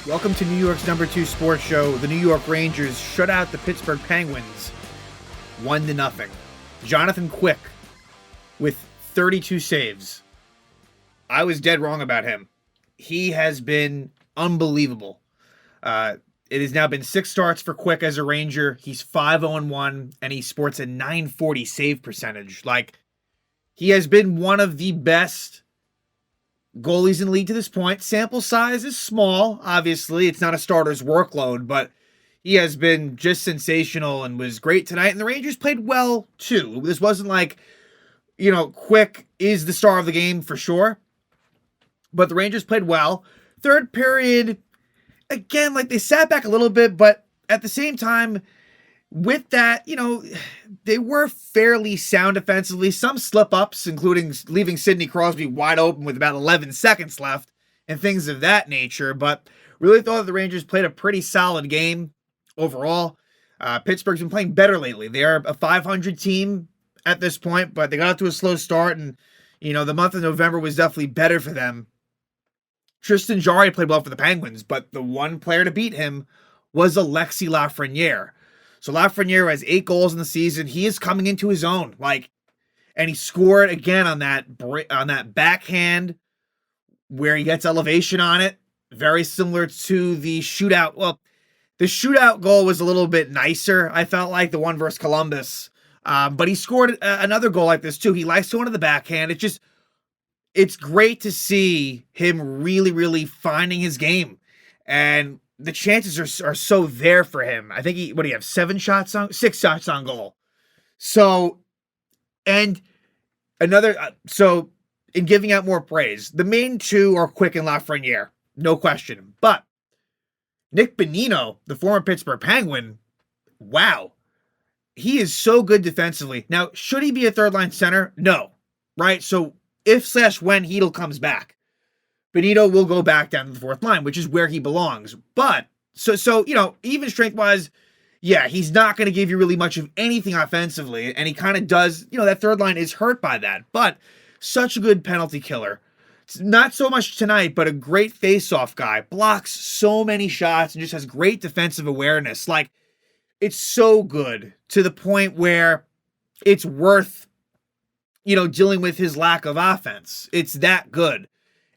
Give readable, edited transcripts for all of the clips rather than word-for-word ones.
Welcome to New York's #2 sports show. The New York Rangers shut out the Pittsburgh Penguins 1-0. Jonathan Quick with 32 saves. I was dead wrong about him. He has been unbelievable. It has now been 6 starts for Quick as a Ranger. He's 5-0-1, and he sports a .940 save percentage. He has been one of the best goalies in the league to this point. Sample size is small, obviously. It's not a starter's workload, but he has been just sensational and was great tonight. And the Rangers played well, too. This wasn't Quick is the star of the game for sure, but the Rangers played well. Third period, again, they sat back a little bit, but at the same time, with that, they were fairly sound defensively. Some slip-ups, including leaving Sidney Crosby wide open with about 11 seconds left and things of that nature. But really thought the Rangers played a pretty solid game overall. Pittsburgh's been playing better lately. They're a .500 team at this point, but they got off to a slow start, and, the month of November was definitely better for them. Tristan Jarry played well for the Penguins, but the one player to beat him was Alexis Lafrenière. So Lafrenière has 8 goals in the season. He is coming into his own, and he scored again on that backhand where he gets elevation on it, very similar to the shootout. Well, the shootout goal was a little bit nicer, I felt like, the one versus Columbus, but he scored another goal like this too. He likes to go into the backhand. It's great to see him really, really finding his game, and the chances are so there for him. I think he have 6 shots on goal. So, and another, in giving out more praise, the main two are Quick and Lafrenière, no question. But Nick Bonino, the former Pittsburgh Penguin, wow, he is so good defensively. Now, should he be a third line center? No, right? So if/when Hedl comes back, Bonino will go back down to the fourth line, which is where he belongs. But, so even strength-wise, yeah, he's not going to give you really much of anything offensively, and he kind of does, that third line is hurt by that. But such a good penalty killer. It's not so much tonight, but a great face-off guy. Blocks so many shots and just has great defensive awareness. It's so good to the point where it's worth, dealing with his lack of offense. It's that good.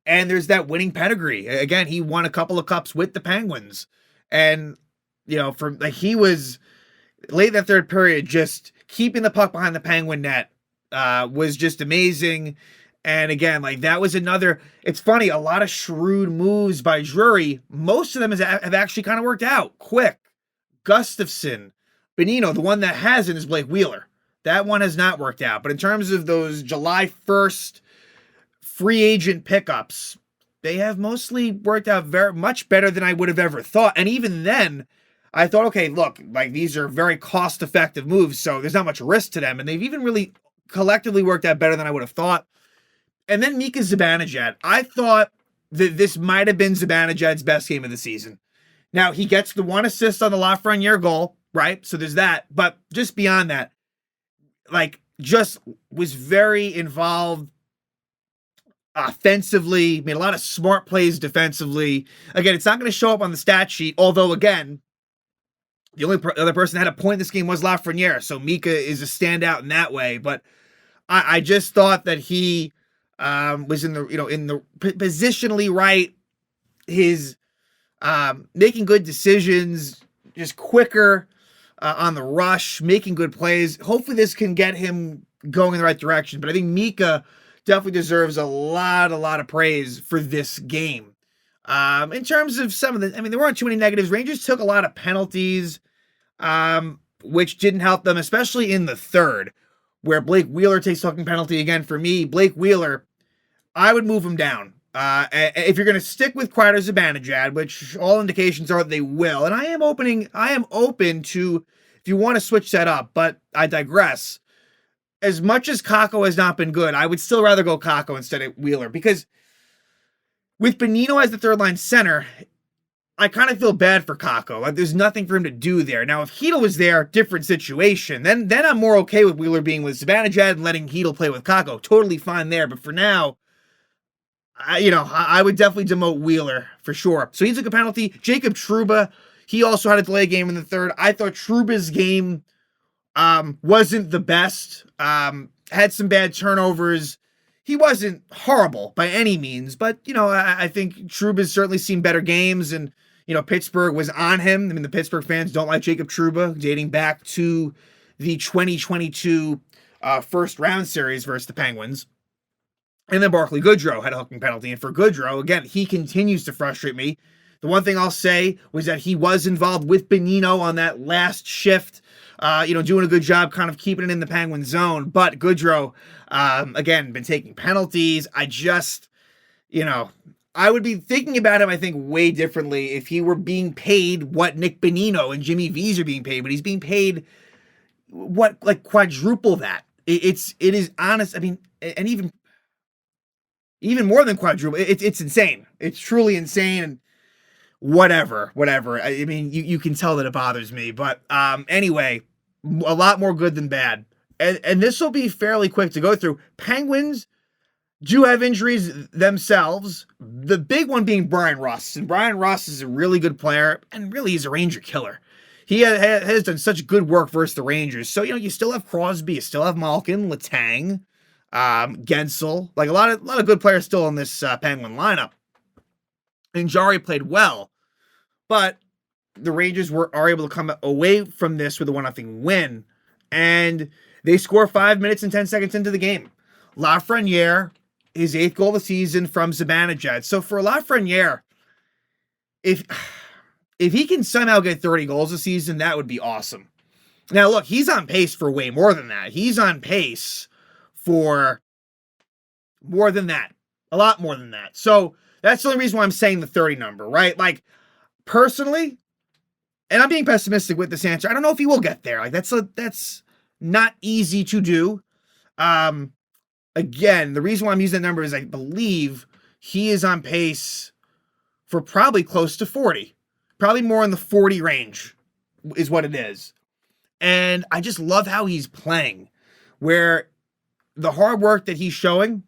And there's that winning pedigree. Again, he won a couple of cups with the Penguins. And, he was late in that third period, just keeping the puck behind the Penguin net was just amazing. And again, that was another, it's funny, a lot of shrewd moves by Drury. Most of them have actually kind of worked out. Quick, Gustafsson, Bonino, the one that hasn't is Blake Wheeler. That one has not worked out. But in terms of those July 1st free agent pickups, they have mostly worked out very much better than I would have ever thought. And even then, I thought, okay, look, these are very cost-effective moves, so there's not much risk to them. And they've even really collectively worked out better than I would have thought. And then Mika Zibanejad. I thought that this might have been Zibanejad's best game of the season. Now, he gets the 1 assist on the Lafrenière goal, right? So there's that. But just beyond that, just was very involved offensively, made a lot of smart plays defensively. Again, it's not going to show up on the stat sheet, although, again, the only other person that had a point in this game was Lafrenière, so Mika is a standout in that way. But I just thought that he was in the positionally right, his making good decisions, just quicker on the rush, making good plays. Hopefully this can get him going in the right direction. But I think Mika definitely deserves a lot of praise for this game. In terms of some of there weren't too many negatives. Rangers took a lot of penalties, which didn't help them, especially in the third, where Blake Wheeler takes a fucking penalty again. For me, Blake Wheeler, I would move him down. If you're going to stick with Kreider Zibanejad, which all indications are that they will, and I am open to, if you want to switch that up, but I digress. As much as Kakko has not been good, I would still rather go Kakko instead of Wheeler, because with Bonino as the third line center, I kind of feel bad for Kakko. There's nothing for him to do there. Now, if Hedl was there, different situation. Then I'm more okay with Wheeler being with Zibanejad and letting Hedl play with Kakko. Totally fine there. But for now, I would definitely demote Wheeler for sure. So he took a penalty. Jacob Trouba, he also had a delay game in the third. I thought Trouba's game wasn't the best. Had some bad turnovers. He wasn't horrible by any means, but I think Trouba's certainly seen better games, and Pittsburgh was on him. I mean, the Pittsburgh fans don't like Jacob Trouba, dating back to the 2022 first round series versus the Penguins. And then Barclay Goodrow had a hooking penalty. And for Goodrow, again, he continues to frustrate me. The one thing I'll say was that he was involved with Bonino on that last shift, doing a good job kind of keeping it in the Penguin zone. But Goodrow, again, been taking penalties. I would be thinking about him, I think, way differently if he were being paid what Nick Bonino and Jimmy V's are being paid. But he's being paid like quadruple that. It is honest. I mean, and even more than quadruple. It's insane. It's truly insane. And whatever. I mean, you can tell that it bothers me. But anyway, a lot more good than bad. And this will be fairly quick to go through. Penguins do have injuries themselves. The big one being Brian Russ. And Brian Russ is a really good player, and really he's a Ranger killer. He has done such good work versus the Rangers. So, you still have Crosby, you still have Malkin, Letang, Gensel, like a lot of good players still in this Penguin lineup. And Jari played well, but the Rangers are able to come away from this with a 1-0 win, and they score 5 minutes and 10 seconds into the game. Lafrenière, his 8th goal of the season from Zibanejad. So for Lafrenière, if he can somehow get 30 goals a season, that would be awesome. Now look, he's on pace for way more than that. He's on pace for more than that. A lot more than that. So that's the only reason why I'm saying the 30 number, right? Like, personally, and I'm being pessimistic with this answer, I don't know if he will get there. Like, that's not easy to do. Again, the reason why I'm using that number is I believe he is on pace for probably close to 40. Probably more in the 40 range is what it is. And I just love how he's playing, where the hard work that he's showing,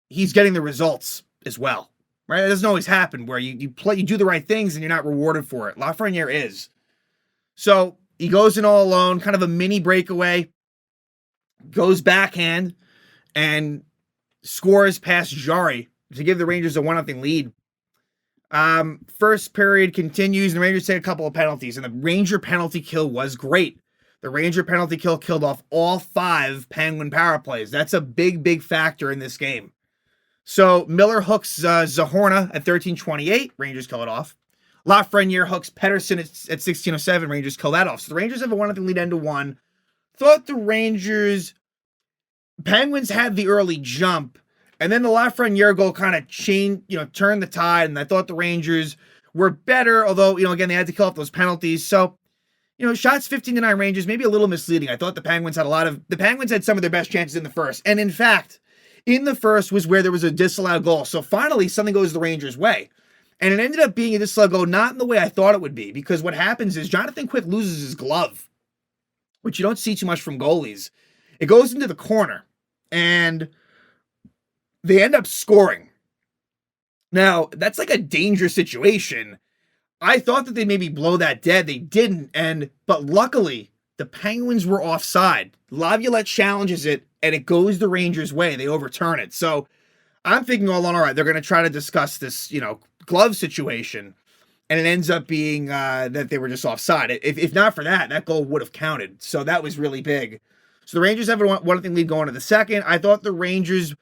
he's getting the results as well, right? It doesn't always happen where you do the right things and you're not rewarded for it. Lafrenière is. So he goes in all alone, kind of a mini breakaway, goes backhand, and scores past Jari to give the Rangers a 1-0 lead. First period continues, and the Rangers take a couple of penalties, and the Ranger penalty kill was great. The Ranger penalty kill killed off all 5 Penguin power plays. That's a big factor in this game. So Miller hooks Zahorna at 13:28. Rangers kill it off. Lafrenière hooks Pettersson at 16:07. Rangers kill that off. So the Rangers have a 1-0 lead into 1. Thought the Penguins had the early jump, and then the Lafrenière goal kind of turned the tide, and I thought the Rangers were better, although, again, they had to kill off those penalties. So, shots 15-9 Rangers, maybe a little misleading. I thought the Penguins had some of their best chances in the first. And in fact, in the first was where there was a disallowed goal. So finally, something goes the Rangers' way. And it ended up being a disallowed goal, not in the way I thought it would be, because what happens is Jonathan Quick loses his glove, which you don't see too much from goalies. It goes into the corner, and they end up scoring. Now, that's like a dangerous situation. I thought that they maybe blow that dead. They didn't, but luckily, the Penguins were offside. Laviolette challenges it, and it goes the Rangers' way. They overturn it. So I'm thinking all right, they're going to try to discuss this, glove situation, and it ends up being that they were just offside. If not for that, that goal would have counted. So that was really big. So the Rangers have a 1-0 lead going to the second. I thought the Rangers,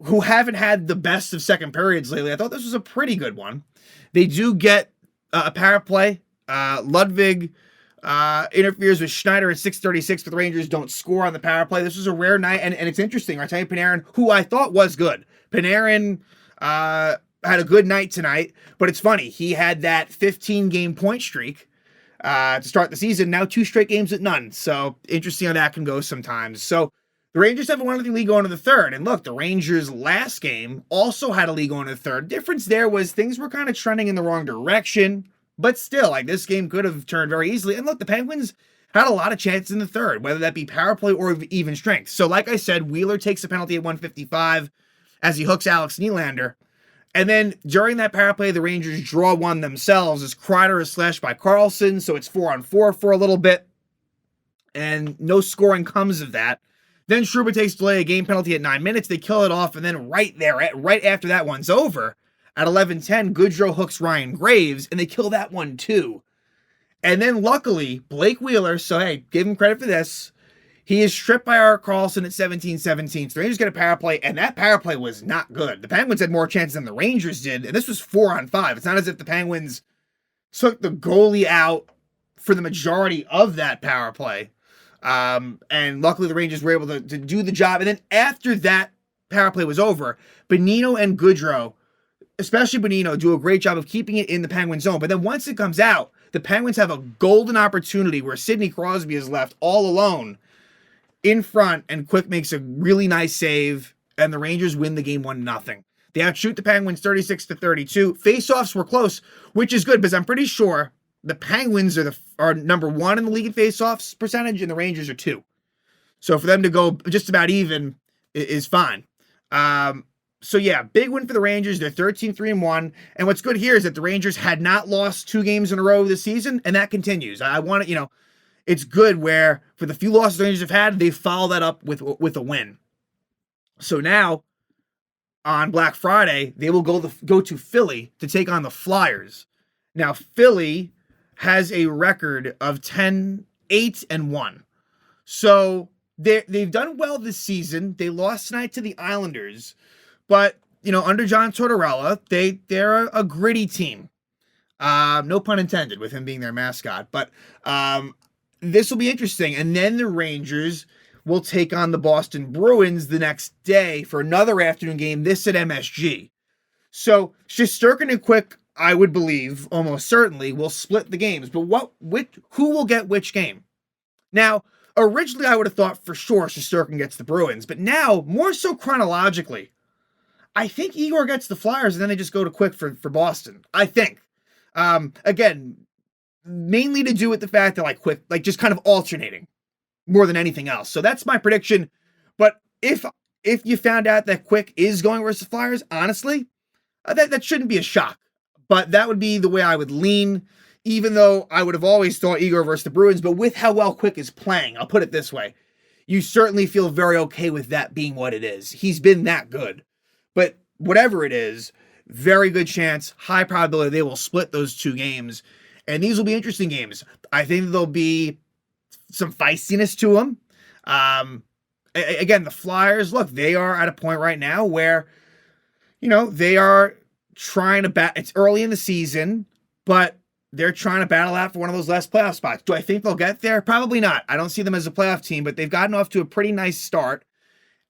who haven't had the best of second periods lately, I thought this was a pretty good one. They do get a power play. Ludwig interferes with Schneider at 6:36, but the Rangers don't score on the power play. This was a rare night, and it's interesting. Artemi Panarin, who I thought was good. Panarin had a good night tonight, but it's funny. He had that 15-game point streak to start the season. Now 2 straight games at none. So interesting how that can go sometimes. So the Rangers have a 1-0 lead going to the third. And look, the Rangers last game also had a lead going to the third. Difference there was things were kind of trending in the wrong direction, but still, like, this game could have turned very easily. And look, the Penguins had a lot of chances in the third, whether that be power play or even strength. So like I said, Wheeler takes a penalty at 1:55, as he hooks Alex Nylander. And then during that power play, the Rangers draw one themselves as Kreider is slashed by Karlsson, so it's 4-on-4 for a little bit. And no scoring comes of that. Then Trouba takes delay a game penalty at 9 minutes. They kill it off, and then right after that one's over, at 11:10, Goodrow hooks Ryan Graves, and they kill that one too. And then luckily, Blake Wheeler, so hey, give him credit for this, he is stripped by Erik Karlsson at 17-17. So the Rangers get a power play, and that power play was not good. The Penguins had more chances than the Rangers did, and this was 4-on-5. It's not as if the Penguins took the goalie out for the majority of that power play. And luckily the Rangers were able to do the job. And then after that power play was over, Bonino and Goodrow, especially Bonino, do a great job of keeping it in the Penguin zone. But then once it comes out, the Penguins have a golden opportunity where Sidney Crosby is left all alone in front, and Quick makes a really nice save, and the Rangers win the game 1-0. They outshoot the Penguins 36-32. Faceoffs were close, which is good because I'm pretty sure the Penguins are number 1 in the league in faceoffs percentage, and the Rangers are 2. So for them to go just about even is fine. So yeah, big win for the Rangers. They're 13-3-1. And what's good here is that the Rangers had not lost 2 games in a row this season, and that continues. I want to, it's good where for the few losses the Rangers have had, they follow that up with a win. So now, on Black Friday, they will go to Philly to take on the Flyers. Now, Philly has a record of 8-1. So they've done well this season. They lost tonight to the Islanders. But, under John Tortorella, they're a gritty team. No pun intended with him being their mascot. But this will be interesting. And then the Rangers will take on the Boston Bruins the next day for another afternoon game, this at MSG. So Shesterkin and Quick, I would believe, almost certainly, will split the games. But who will get which game? Now, originally I would have thought for sure Shesterkin gets the Bruins. But now, more so chronologically, I think Igor gets the Flyers and then they just go to Quick for Boston. I think. Again, mainly to do with the fact that Quick, just kind of alternating more than anything else. So that's my prediction. But if you found out that Quick is going versus the Flyers, honestly, that shouldn't be a shock. But that would be the way I would lean, even though I would have always thought Igor versus the Bruins. But with how well Quick is playing, I'll put it this way, you certainly feel very okay with that being what it is. He's been that good. But whatever it is, very good chance, high probability they will split those 2 games. And these will be interesting games. I think there'll be some feistiness to them. Again, the Flyers, look, they are at a point right now where, they are trying to it's early in the season, but they're trying to battle out for one of those last playoff spots. Do I think they'll get there? Probably not. I don't see them as a playoff team, but they've gotten off to a pretty nice start.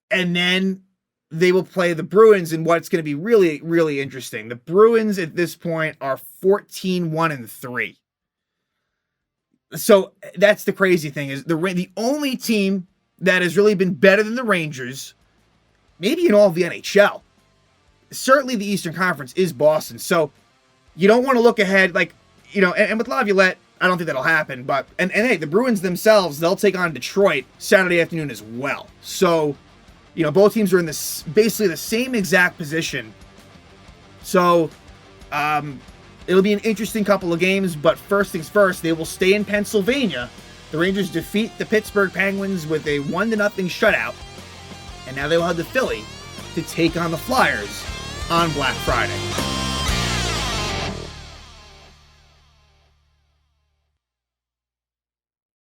And then they will play the Bruins in what's going to be really, really interesting. The Bruins at this point are 14-1-3. So that's the crazy thing, is the only team that has really been better than the Rangers, maybe in all of the NHL, certainly the Eastern Conference, is Boston. So you don't want to look ahead, and with Laviolette, I don't think that'll happen. But and hey, the Bruins themselves, they'll take on Detroit Saturday afternoon as well. So both teams are in basically the same exact position. So it'll be an interesting couple of games, but first things first, they will stay in Pennsylvania. The Rangers defeat the Pittsburgh Penguins with a 1-0 shutout, and now they will have the Philly to take on the Flyers on Black Friday.